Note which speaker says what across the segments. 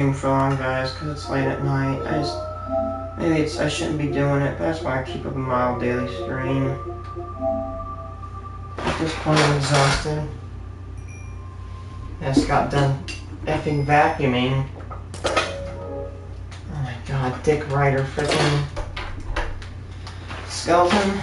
Speaker 1: for long, guys, because it's late at night. I shouldn't be doing it, but that's why I keep up a mild daily stream. At this point, I'm exhausted. I just got done effing vacuuming. Oh my god, Dick Ryder freaking skeleton.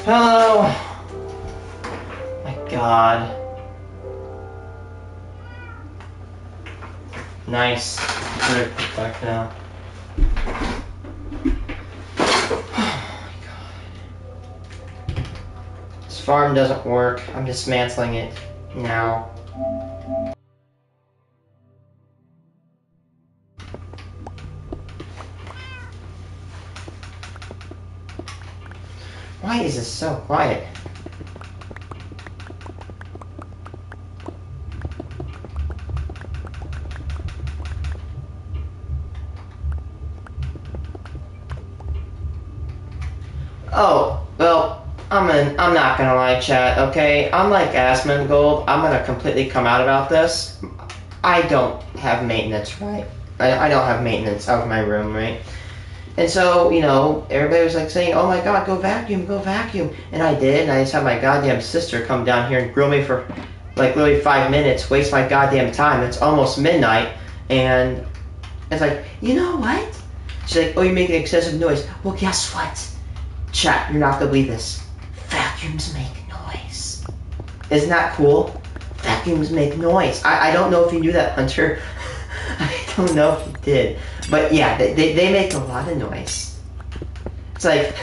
Speaker 1: Hello! My god. Nice. Better put back now. Oh my god. This farm doesn't work. I'm dismantling it now. Why is this so quiet? Oh, well, I'm not gonna lie, chat, okay? I'm like Asmongold. I'm gonna completely come out about this. I don't have maintenance, right? I don't have maintenance out of my room, right? And so, you know, everybody was like saying, oh my god, go vacuum, go vacuum. And I did, and I just had my goddamn sister come down here and grill me for like literally 5 minutes, waste my goddamn time. It's almost midnight, and it's like, you know what? She's like, oh, you're making excessive noise. Well, guess what? Chat, you're not gonna believe this. Vacuums make noise. Isn't that cool? Vacuums make noise. I don't know if you knew that, Hunter. I don't know if you did. But yeah, they make a lot of noise. It's like,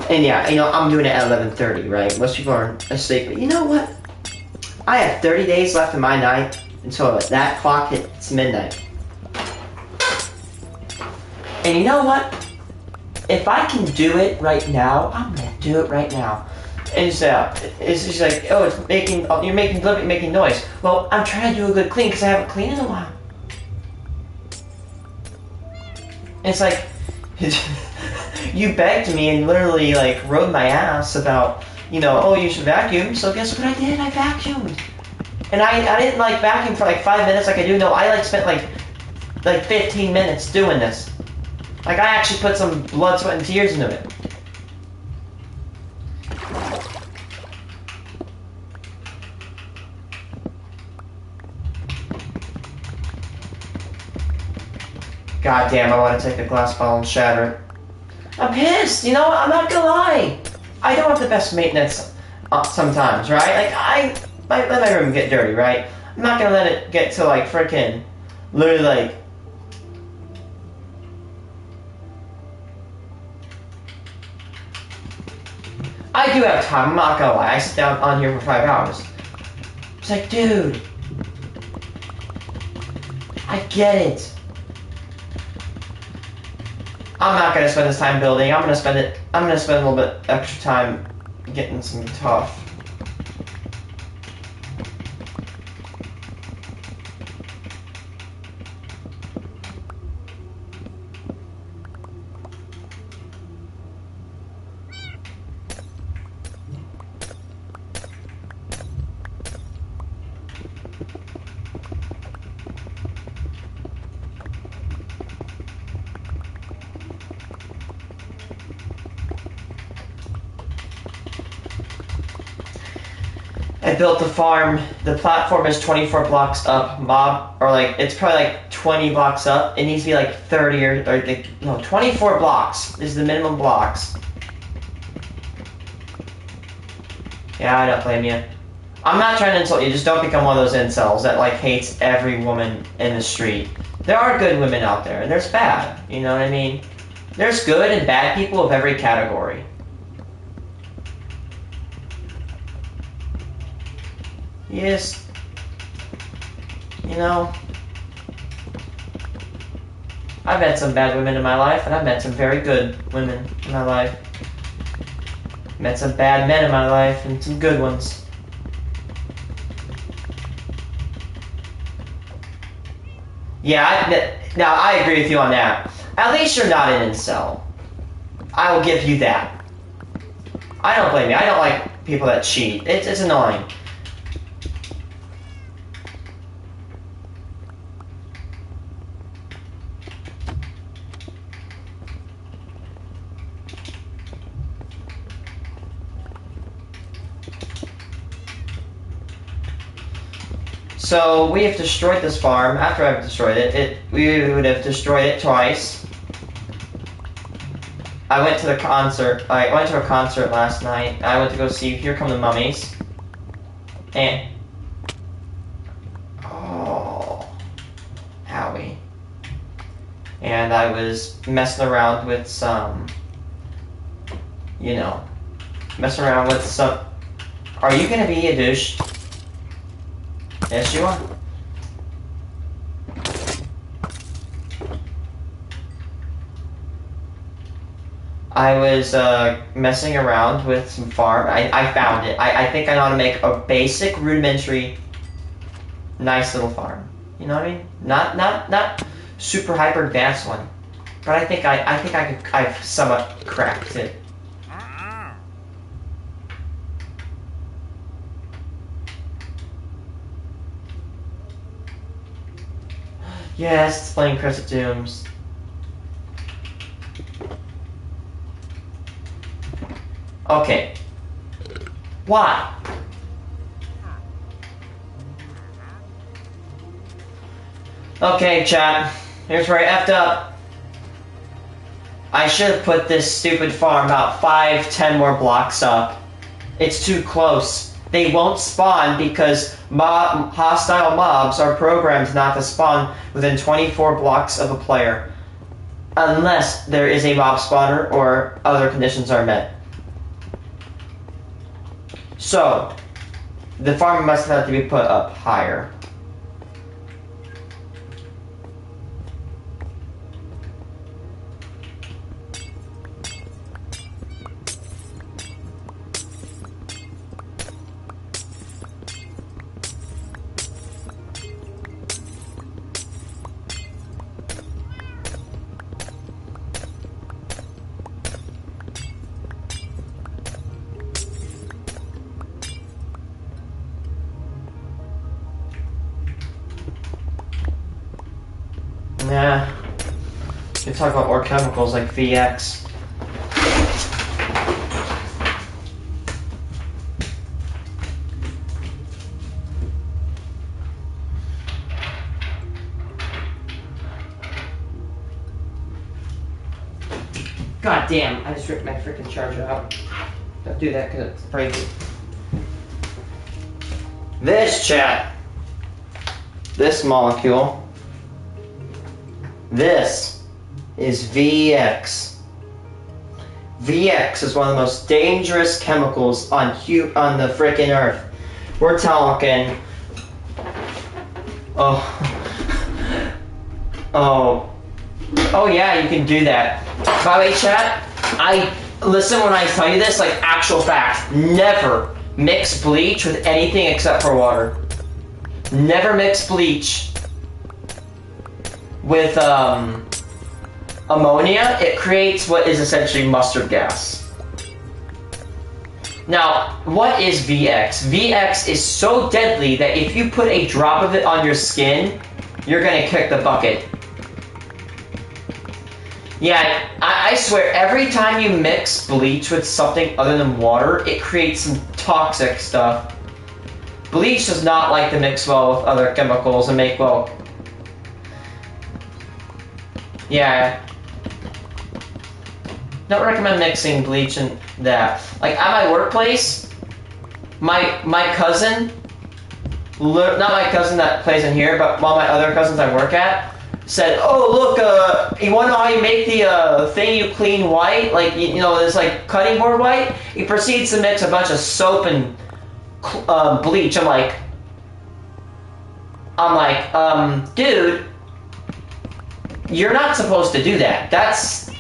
Speaker 1: and yeah, you know, I'm doing it at 11:30, right? Most people are asleep, but you know what? I have 30 days left in my night until that clock hits midnight. And you know what? If I can do it right now, I'm gonna do it right now. And it's just like, oh, you're deliberately making noise. Well, I'm trying to do a good clean because I haven't cleaned in a while. It's like, you begged me and literally like rode my ass about, you know, oh, you should vacuum. So guess what I did? I vacuumed. And I didn't like vacuum for like 5 minutes like I do. No, I like spent like 15 minutes doing this. Like I actually put some blood, sweat, and tears into it. God damn, I want to take the glass bottle and shatter it. I'm pissed, you know, I'm not gonna lie. I don't have the best maintenance sometimes, right? Like, I let my room get dirty, right? I'm not gonna let it get to, like, frickin' literally, like... I do have time, I'm not gonna lie. I sit down on here for 5 hours. It's like, dude. I get it. I'm not gonna spend this time building. I'm gonna spend a little bit extra time getting some tough. built the farm. The platform is 24 blocks up. Mob, or like, it's probably like 20 blocks up. It needs to be like 30 or like, no, 24 blocks is the minimum blocks. Yeah, I don't blame you. I'm not trying to insult you, just don't become one of those incels that like hates every woman in the street. There are good women out there, and there's bad, you know what I mean? There's good and bad people of every category. Yes, you know, I've met some bad women in my life, and I've met some very good women in my life. Met some bad men in my life, and some good ones. Yeah, now I agree with you on that. At least you're not an incel. I will give you that. I don't blame you. I don't like people that cheat. It's annoying. So we have destroyed this farm. After I've destroyed it, we would have destroyed it twice. I went to the concert. I went to a concert last night. I went to go see Here Come the Mummies. And oh, Howie. And I was messing around with some, you know, messing around with some. Are you gonna be a douche? Yes, you are. I was messing around with some farm. I found it. I think I know how to make a basic, rudimentary, nice little farm. You know what I mean? Not super hyper advanced one, but I think I've somewhat cracked it. Yes, it's playing Crescent Dooms. Okay. Why? Okay, chat. Here's where I effed up. I should have put this stupid farm about 5-10 more blocks up. It's too close. They won't spawn because hostile mobs are programmed not to spawn within 24 blocks of a player. Unless there is a mob spawner or other conditions are met. So, the farm must have to be put up higher. Yeah, you talk about more chemicals like VX. God damn, I just ripped my freaking charger out. Don't do that because it's breaking. This chat, this molecule. This is VX. VX is one of the most dangerous chemicals on the frickin' Earth. We're talking. Oh yeah, you can do that. By the way, chat, listen when I tell you this, like actual fact. Never mix bleach with anything except for water. Never mix bleach with ammonia. It creates what is essentially mustard gas. Now, what is VX? VX is so deadly that if you put a drop of it on your skin, you're gonna kick the bucket. Yeah, I swear, every time you mix bleach with something other than water, it creates some toxic stuff. Bleach does not like to mix well with other chemicals and make well. Yeah. Don't recommend mixing bleach and that. Like at my workplace, my cousin, not my cousin that plays in here, but one of my other cousins I work at, said, "Oh look, you want to know how you make the thing you clean white? Like you know, this like cutting board white." He proceeds to mix a bunch of soap and bleach. I'm like, dude, you're not supposed to do that.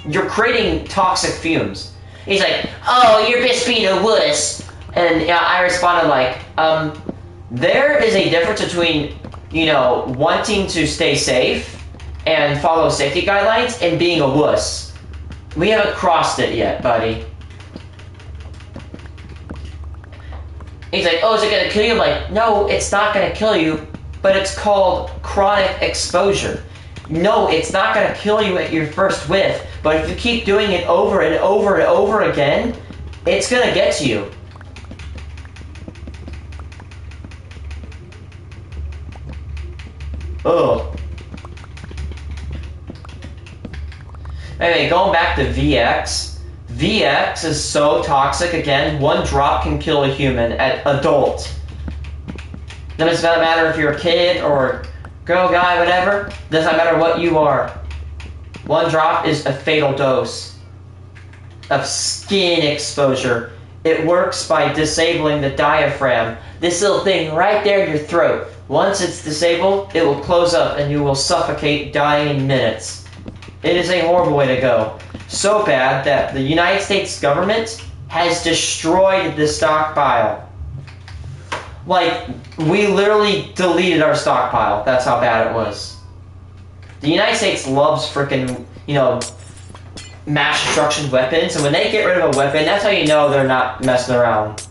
Speaker 1: You're creating toxic fumes. He's like, "Oh, you're just being a wuss." And yeah, I responded like, there is a difference between, you know, wanting to stay safe and follow safety guidelines and being a wuss. We haven't crossed it yet, buddy. He's like, "Oh, is it gonna kill you?" I'm like, no, it's not gonna kill you, but it's called chronic exposure. No, it's not gonna kill you at your first whiff, but if you keep doing it over and over and over again, it's gonna get to you. Ugh. Anyway, going back to VX. VX is so toxic, again, one drop can kill a human at adult. Then it's not matter if you're a kid or girl, guy, whatever. Does not matter what you are. One drop is a fatal dose of skin exposure. It works by disabling the diaphragm. This little thing right there in your throat. Once it's disabled, it will close up and you will suffocate, dying in minutes. It is a horrible way to go. So bad that the United States government has destroyed the stockpile. Like, we literally deleted our stockpile. That's how bad it was. The United States loves frickin', you know, mass destruction weapons, and when they get rid of a weapon, that's how you know they're not messing around.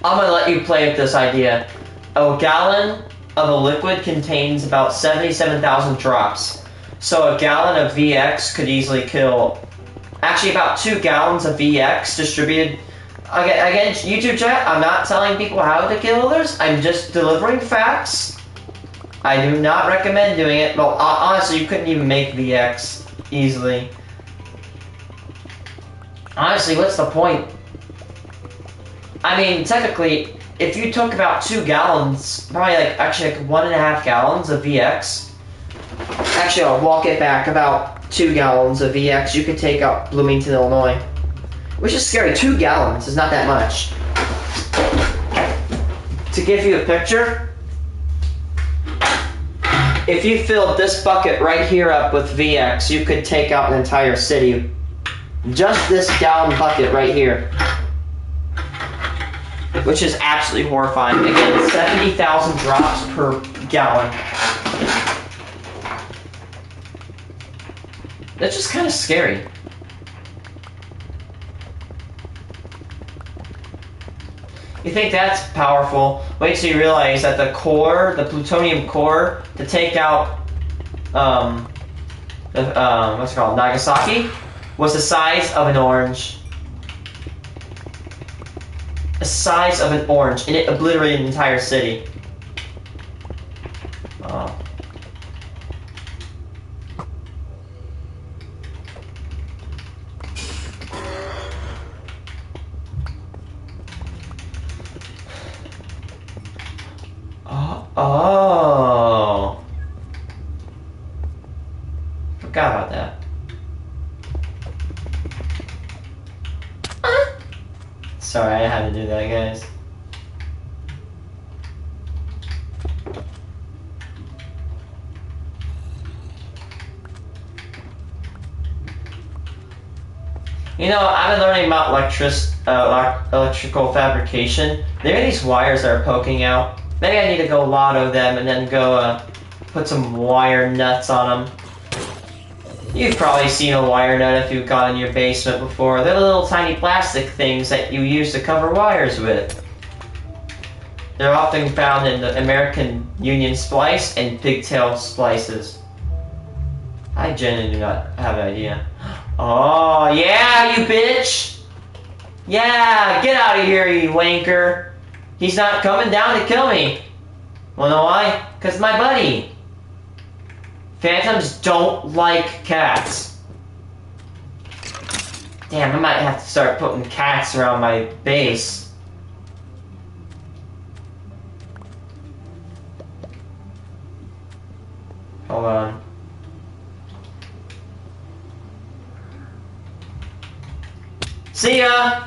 Speaker 1: I'm gonna let you play with this idea. A gallon of a liquid contains about 77,000 drops. So a gallon of VX could easily kill, actually about 2 gallons of VX distributed. Again, YouTube chat, I'm not telling people how to kill others, I'm just delivering facts. I do not recommend doing it. Well, honestly, you couldn't even make VX easily. Honestly, what's the point? I mean, technically, if you took about 2 gallons, probably like 1.5 gallons of VX. Actually, I'll walk it back. About 2 gallons of VX you could take out Bloomington, Illinois. Which is scary. 2 gallons is not that much. To give you a picture, if you filled this bucket right here up with VX, you could take out an entire city. Just this gallon bucket right here. Which is absolutely horrifying. Again, 70,000 drops per gallon. That's just kind of scary. You think that's powerful? Wait till you realize that the core, the plutonium core, to take out, what's it called, Nagasaki, was the size of an orange. The size of an orange, and it obliterated an entire city. Oh. Oh. Forgot about that. Sorry, I had to do that, guys. You know, I've been learning about electrical fabrication. There are these wires that are poking out. Maybe I need to go lotto them and then go put some wire nuts on them. You've probably seen a wire nut if you've gone in your basement before. They're the little tiny plastic things that you use to cover wires with. They're often found in the American Union splice and pigtail splices. I genuinely do not have an idea. Oh, yeah, you bitch! Yeah, get out of here, you wanker! He's not coming down to kill me. Well, know why? Because my buddy. Phantoms don't like cats. Damn, I might have to start putting cats around my base. Hold on. See ya!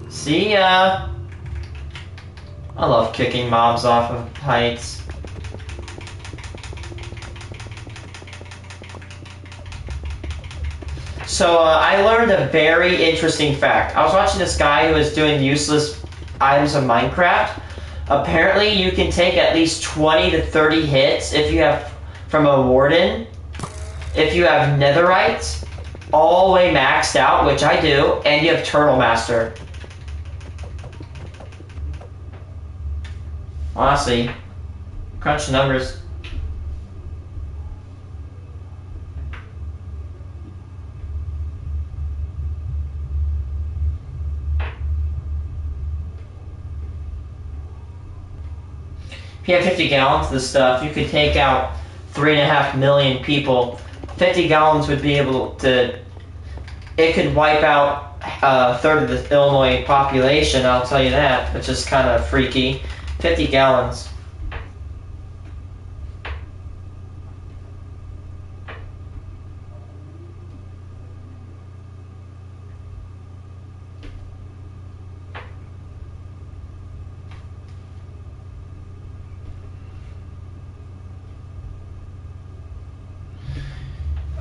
Speaker 1: See ya! I love kicking mobs off of heights. So, I learned a very interesting fact. I was watching this guy who was doing useless items of Minecraft. Apparently, you can take at least 20 to 30 hits if you have from a warden. If you have netherite, all the way maxed out, which I do, and you have Turtle Master. Honestly, crunch the numbers. If you have 50 gallons of this stuff, you could take out 3.5 million people. 50 gallons would be able to... It could wipe out a third of the Illinois population, I'll tell you that, which is kind of freaky. 50 gallons.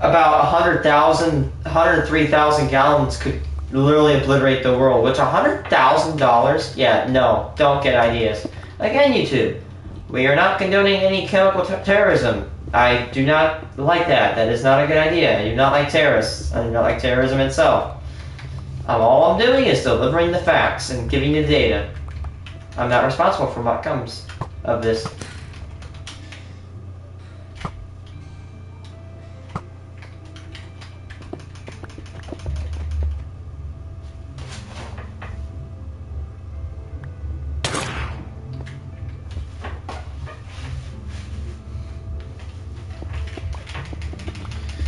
Speaker 1: About 103,000 gallons could literally obliterate the world, which $100,000? Yeah, no, don't get ideas. Again, YouTube, we are not condoning any chemical terrorism. I do not like that. That is not a good idea. I do not like terrorists. I do not like terrorism itself. All I'm doing is delivering the facts and giving you the data. I'm not responsible for what comes of this.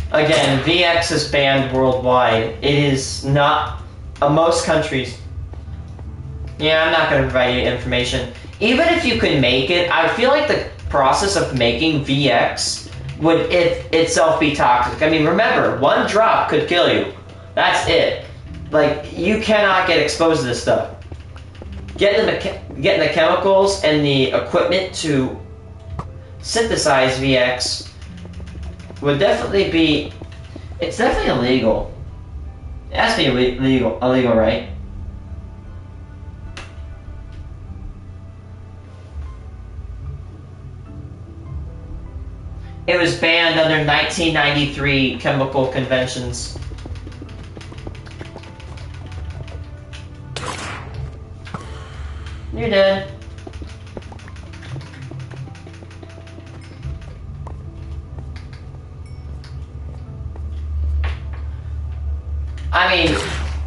Speaker 1: Again, VX is banned worldwide. It is not... most countries... Yeah, I'm not going to provide you information. Even if you could make it, I feel like the process of making VX would itself be toxic. I mean, remember, one drop could kill you. That's it. Like, you cannot get exposed to this stuff. Getting the chemicals and the equipment to synthesize VX would definitely be... It's definitely illegal. It has to be illegal, right? It was banned under 1993 chemical conventions. You're dead. I mean,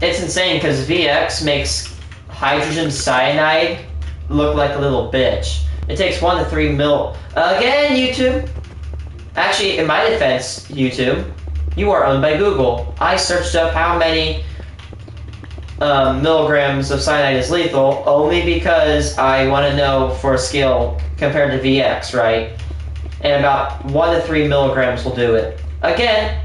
Speaker 1: it's insane because VX makes hydrogen cyanide look like a little bitch. It takes 1 to 3 mil. Again, YouTube. Actually, in my defense, YouTube, you are owned by Google. I searched up how many milligrams of cyanide is lethal only because I want to know for a scale compared to VX, right? And about 1 to 3 milligrams will do it. Again,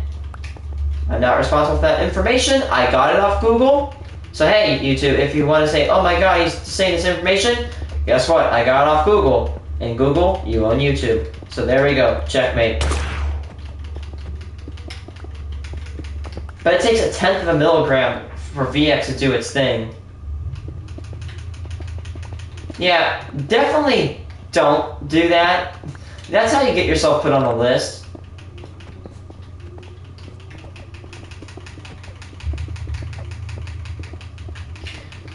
Speaker 1: I'm not responsible for that information. I got it off Google, So hey, YouTube, if you want to say, oh my god, he's saying this information, guess what? I got it off Google. And Google, you own YouTube. So there we go. Checkmate. But it takes 1/10 of a milligram for VX to do its thing. Yeah, definitely don't do that. That's how you get yourself put on the list.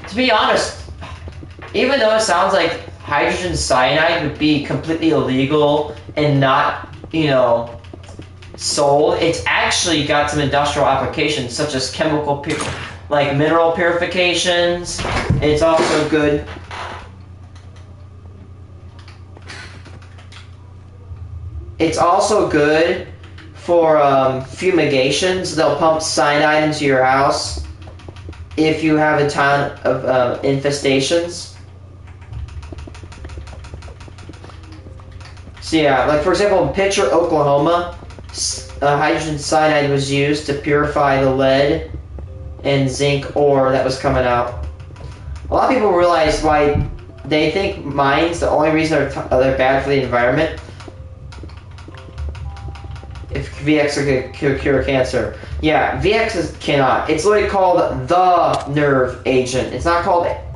Speaker 1: To be honest, even though it sounds like hydrogen cyanide would be completely illegal and not, you know, sold, it's actually got some industrial applications such as chemical, like mineral purifications. It's also good. It's also good for fumigations. They'll pump cyanide into your house if you have a ton of infestations. So yeah, like for example, in Pitcher, Oklahoma, hydrogen cyanide was used to purify the lead and zinc ore that was coming out. A lot of people realize why they think mines, the only reason they're bad for the environment, if VX could cure cancer. Yeah, VX cannot. It's literally called the nerve agent. It's not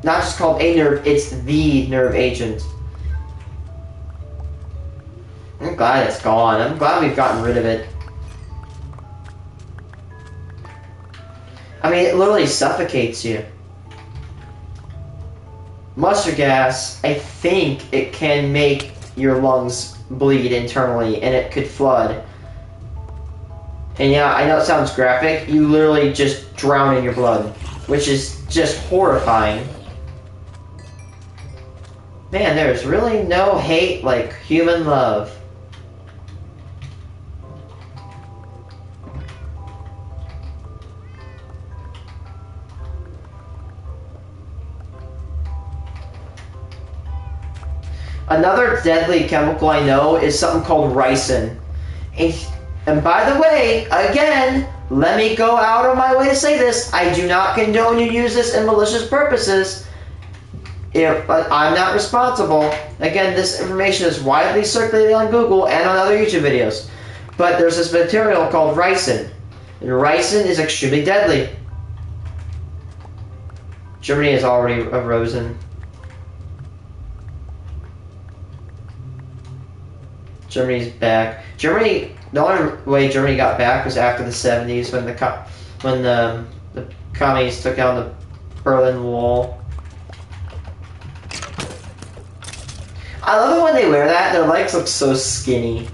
Speaker 1: just called a nerve, it's the nerve agent. I'm glad it's gone. I'm glad we've gotten rid of it. I mean, it literally suffocates you. Mustard gas, I think it can make your lungs bleed internally and it could flood. And yeah, I know it sounds graphic. You literally just drown in your blood, which is just horrifying. Man, there's really no hate like human love. Another deadly chemical I know is something called ricin. And by the way, again, let me go out of my way to say this. I do not condone you use this in malicious purposes. But I'm not responsible. Again, this information is widely circulated on Google and on other YouTube videos. But there's this material called ricin. And ricin is extremely deadly. Germany has already arisen. Germany's back. The only way Germany got back was after the 70s when the communists took down the Berlin Wall. I love it when they wear that. Their legs look so skinny.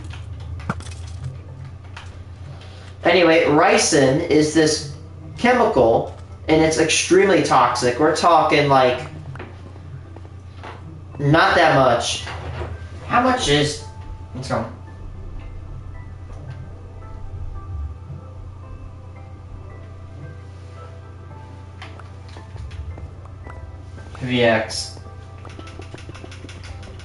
Speaker 1: Anyway, ricin is this chemical, and it's extremely toxic. We're talking like not that much. How much is? Let's go. VX.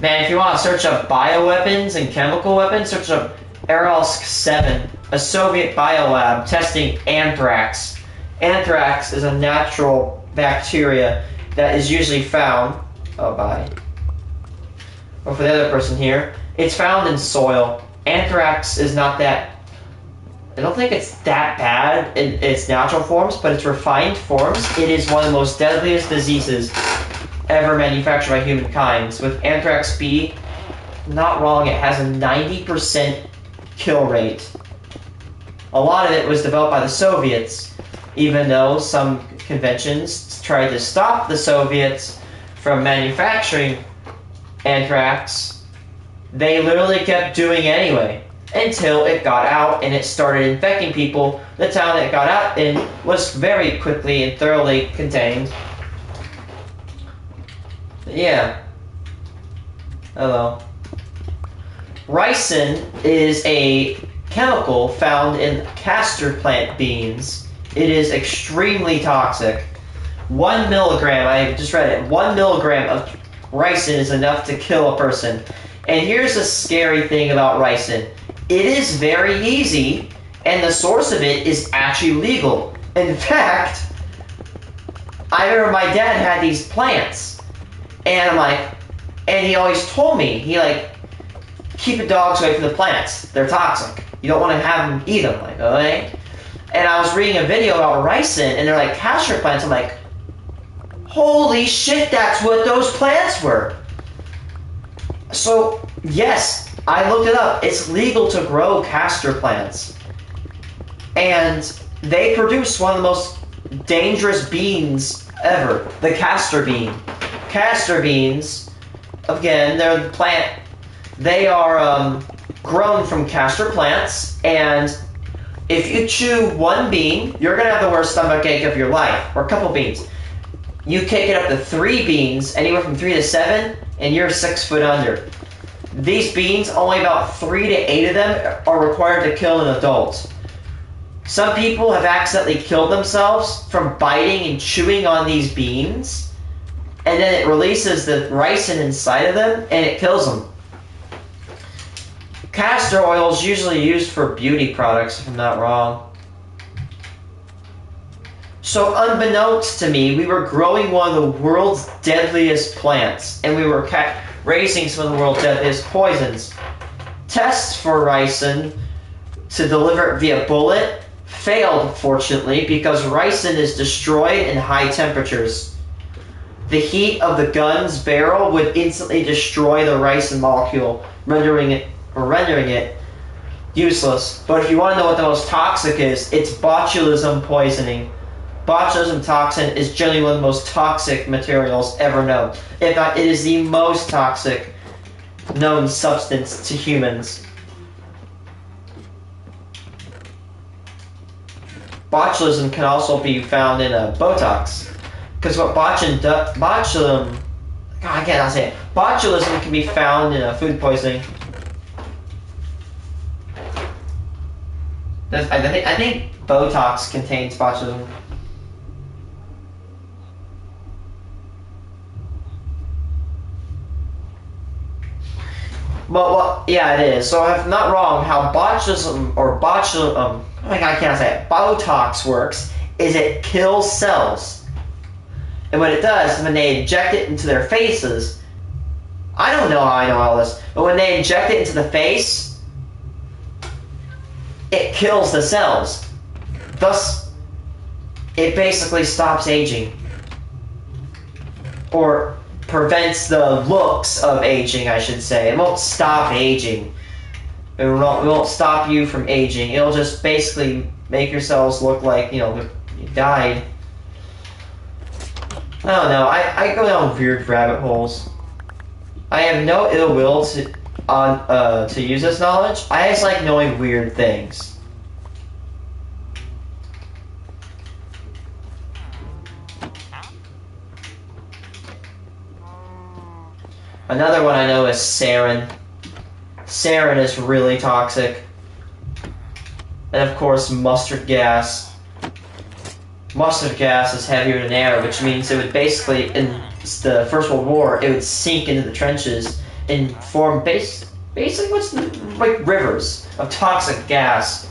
Speaker 1: Man, if you want to search up bioweapons and chemical weapons, search up Aralsk-7, a Soviet biolab testing anthrax. Anthrax is a natural bacteria that is usually found. Oh, bye. Or for the other person here, it's found in soil. Anthrax is not that. I don't think it's that bad in its natural forms, but its refined forms, it is one of the most deadliest diseases ever manufactured by humankind. With anthrax B, not wrong, it has a 90% kill rate. A lot of it was developed by the Soviets, even though some conventions tried to stop the Soviets from manufacturing anthrax. They literally kept doing it anyway, until it got out and it started infecting people. The town that it got out in was very quickly and thoroughly contained. Yeah. Hello. Ricin is a chemical found in castor plant beans. It is extremely toxic. 1 milligram, I just read it, 1 milligram of ricin is enough to kill a person. And here's the scary thing about ricin. It is very easy, and the source of it is actually legal. In fact, I remember my dad had these plants, and I'm like, and he always told me, he like, keep the dogs away from the plants. They're toxic. You don't want to have them eat them. Like, okay. And I was reading a video about ricin, and they're like castor plants. I'm like, holy shit, that's what those plants were. So, yes, I looked it up. It's legal to grow castor plants. And they produce one of the most dangerous beans ever, the castor bean. Castor beans, again, they're the plant. They are grown from castor plants, and if you chew one bean, you're going to have the worst stomachache of your life, or a couple beans. You kick it up to 3 beans, anywhere from 3 to 7, and you're 6 foot under. These beans, only about 3 to 8 of them are required to kill an adult. Some people have accidentally killed themselves from biting and chewing on these beans, and then it releases the ricin inside of them, and it kills them. Castor oil is usually used for beauty products, if I'm not wrong. So unbeknownst to me, we were growing one of the world's deadliest plants, and we were raising some of the world's deadliest poisons. Tests for ricin to deliver it via bullet failed, fortunately, because ricin is destroyed in high temperatures. The heat of the gun's barrel would instantly destroy the ricin molecule, rendering it useless. But if you want to know what the most toxic is, it's botulism poisoning. Botulism toxin is generally one of the most toxic materials ever known. In fact, it is the most toxic known substance to humans. Botulism can also be found in Botox. Because what botulism can be found in food poisoning. I think Botox contains botulism. Well, yeah, it is. So if I'm not wrong, how Botox works is it kills cells. And what it does is when they inject it into their faces, I don't know how I know all this, but when they inject it into the face, it kills the cells. Thus, it basically stops aging. Or prevents the looks of aging, I should say. It won't stop aging. It won't stop you from aging. It'll just basically make your cells look like, you died. I don't know. I go down weird rabbit holes. I have no ill will to use this knowledge. I just like knowing weird things. Another one I know is sarin. Sarin is really toxic. And of course, mustard gas. Mustard gas is heavier than air, which means it would basically, in the First World War, it would sink into the trenches and form basically like rivers of toxic gas.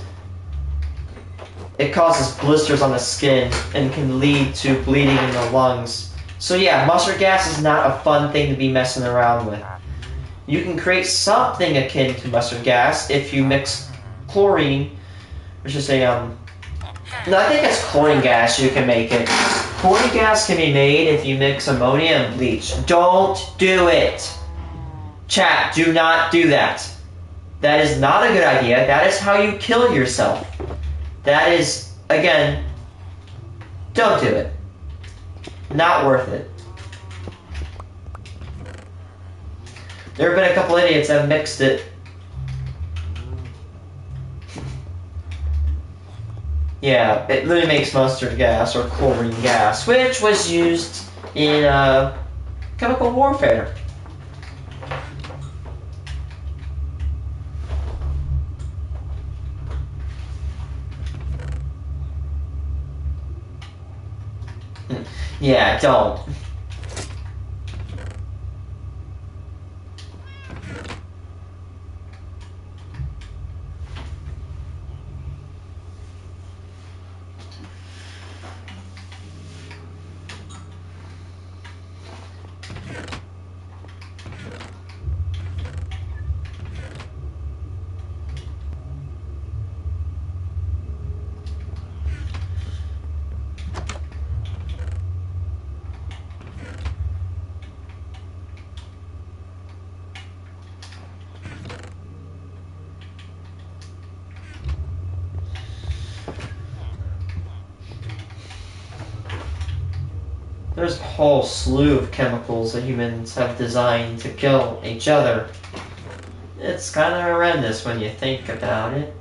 Speaker 1: It causes blisters on the skin and can lead to bleeding in the lungs. So yeah, mustard gas is not a fun thing to be messing around with. You can create something akin to mustard gas if you mix chlorine, or should say, no, I think it's chlorine gas you can make it. Chlorine gas can be made if you mix ammonia and bleach. Don't do it! Chat, do not do that. That is not a good idea. That is how you kill yourself. That is, again, don't do it. Not worth it. There have been a couple idiots that have mixed it. Yeah, it literally makes mustard gas or chlorine gas, which was used in chemical warfare. Yeah, don't. There's a whole slew of chemicals that humans have designed to kill each other. It's kind of horrendous when you think about it.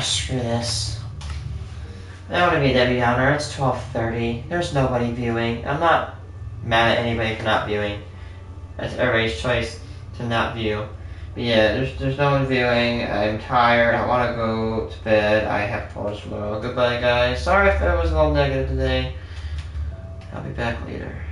Speaker 1: Screw this. I don't want to be a Debbie Downer. It's 12:30. There's nobody viewing. I'm not mad at anybody for not viewing. That's everybody's choice to not view. But yeah, there's no one viewing. I'm tired. I want to go to bed. I have college tomorrow. Goodbye, guys. Sorry if I was a little negative today. I'll be back later.